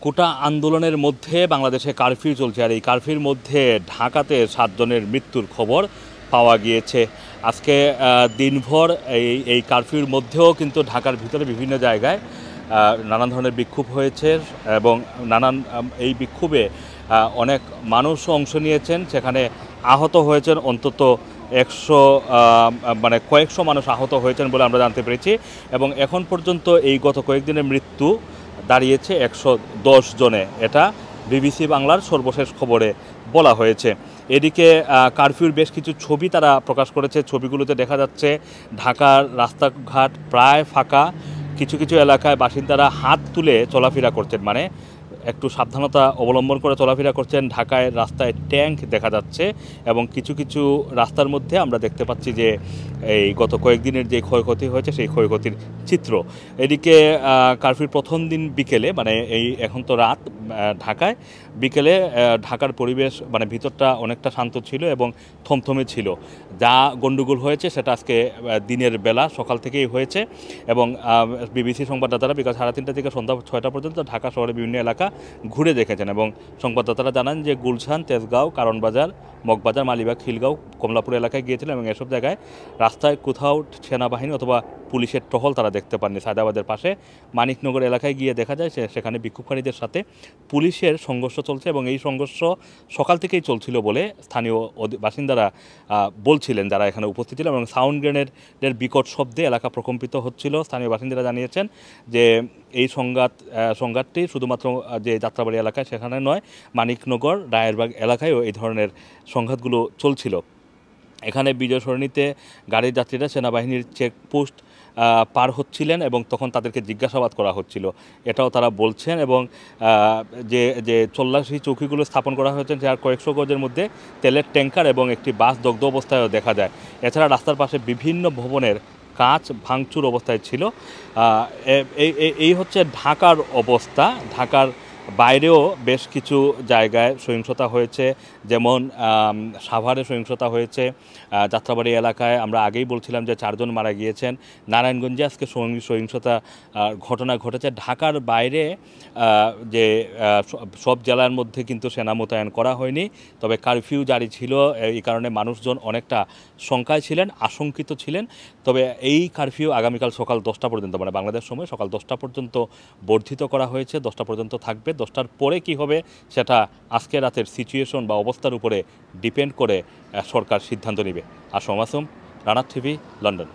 কোটা আন্দোলনের মধ্যে বাংলাদেশে কারফিউ চলছে, আর এই কারফিউর মধ্যে ঢাকাতে 7 জনের মৃত্যুর খবর পাওয়া গিয়েছে। আজকে দিনভর এই কারফিউর মধ্যেও কিন্তু ঢাকার ভিতরে বিভিন্ন জায়গায় নানান ধরনের বিক্ষোভ হয়েছে এবং এই বিক্ষোভে অনেক মানুষ অংশ নিয়েছেন। সেখানে আহত হয়েছেন অন্তত 100, মানে কয়েকশো মানুষ আহত হয়েছেন বলে আমরা জানতে পেরেছি। এবং এখন পর্যন্ত এই গত কয়েকদিনের মৃত্যু দাঁড়িয়েছে 110 জনে। এটা বিবিসি বাংলার সর্বশেষ খবরে বলা হয়েছে। এদিকে কারফিউর বেশ কিছু ছবি তারা প্রকাশ করেছে। ছবিগুলোতে দেখা যাচ্ছে ঢাকার রাস্তাঘাট প্রায় ফাঁকা। কিছু কিছু এলাকায় বাসিন্দারা হাত তুলে চলাফেরা করছেন, মানে একটু সাবধানতা অবলম্বন করে চলাফেরা করছেন। ঢাকায় রাস্তায় ট্যাঙ্ক দেখা যাচ্ছে এবং কিছু কিছু রাস্তার মধ্যে আমরা দেখতে পাচ্ছি যে এই গত কয়েকদিনের যে ক্ষয়ক্ষতি হয়েছে সেই ক্ষয়ক্ষতির চিত্র। এদিকে কারফিউর প্রথম দিন বিকেলে, মানে এখন তো রাত ঢাকায়, বিকেলে ঢাকার পরিবেশ মানে ভিতরটা অনেকটা শান্ত ছিল এবং থমথমে ছিল। যা গণ্ডগোল হয়েছে সেটা আজকে দিনের বেলা সকাল থেকেই হয়েছে এবং বিবিসি সংবাদদাতারা বিকাল 3:30 থেকে সন্ধ্যা 6টা পর্যন্ত ঢাকা শহরের বিভিন্ন এলাকা ঘুরে দেখেছেন এবং সংবাদদাতারা জানান যে গুলশান, তেজগাঁও, কারণবাজার, মগবাজার, মালিবাগ, খিলগাঁও, কমলাপুর এলাকায় গিয়েছিলেন এবং এসব জায়গায় রাস্তায় কোথাও সেনাবাহিনী অথবা পুলিশের টহল তারা দেখতে পাননি। সায়দাবাদের পাশে মানিকনগর এলাকায় গিয়ে দেখা যায় সেখানে বিক্ষোভকারীদের সাথে পুলিশের সংঘর্ষ চলছে এবং এই সংঘর্ষ সকাল থেকেই চলছিল বলে স্থানীয় বাসিন্দারা বলছিলেন, যারা এখানে উপস্থিত ছিলেন। এবং সাউন্ড গ্রেনেডের বিকট শব্দে এলাকা প্রকম্পিত হচ্ছিল। স্থানীয় বাসিন্দারা জানিয়েছেন যে এই সংঘাতটি শুধুমাত্র যে যাত্রাবাড়ি এলাকায় সেখানে নয়, মানিকনগর, রায়েরবাগ এলাকায়ও এই ধরনের সংঘাতগুলো চলছিল। এখানে বিজয় সরণিতে গাড়ির যাত্রীরা সেনাবাহিনীর চেকপোস্ট পার হচ্ছিলেন এবং তখন তাদেরকে জিজ্ঞাসাবাদ করা হচ্ছিল, এটাও তারা বলছেন। এবং যে তল্লাশি চৌকিগুলো স্থাপন করা হয়েছে যার কয়েকশো গজের মধ্যে তেলের ট্যাঙ্কার এবং একটি বাস দগ্ধ অবস্থায়ও দেখা যায়। এছাড়া রাস্তার পাশে বিভিন্ন ভবনের কাঁচ ভাঙচুর অবস্থায় ছিল। এই হচ্ছে ঢাকার অবস্থা। ঢাকার বাইরেও বেশ কিছু জায়গায় সহিংসতা হয়েছে, যেমন সাভারে সহিংসতা হয়েছে। যাত্রাবাড়ি এলাকায় আমরা আগেই বলছিলাম যে 4 জন মারা গিয়েছেন। নারায়ণগঞ্জে আজকে সহিংসতা ঘটনা ঘটেছে। ঢাকার বাইরে যে সব জেলার মধ্যে কিন্তু সেনা মোতায়েন করা হয়নি, তবে কারফিউ জারি ছিল। এই কারণে মানুষজন অনেকটা শঙ্কায় ছিলেন, আশঙ্কিত ছিলেন। তবে এই কারফিউ আগামীকাল সকাল 10টা পর্যন্ত, মানে বাংলাদেশ সময় সকাল 10টা পর্যন্ত বর্ধিত করা হয়েছে। 10টা পর্যন্ত থাকবে। 10টার পরে কি হবে সেটা আজকে রাতের সিচুয়েশন বা অবস্থার উপরে ডিপেন্ড করে সরকার সিদ্ধান্ত নেবে। Assam Masum, Rana TV, London.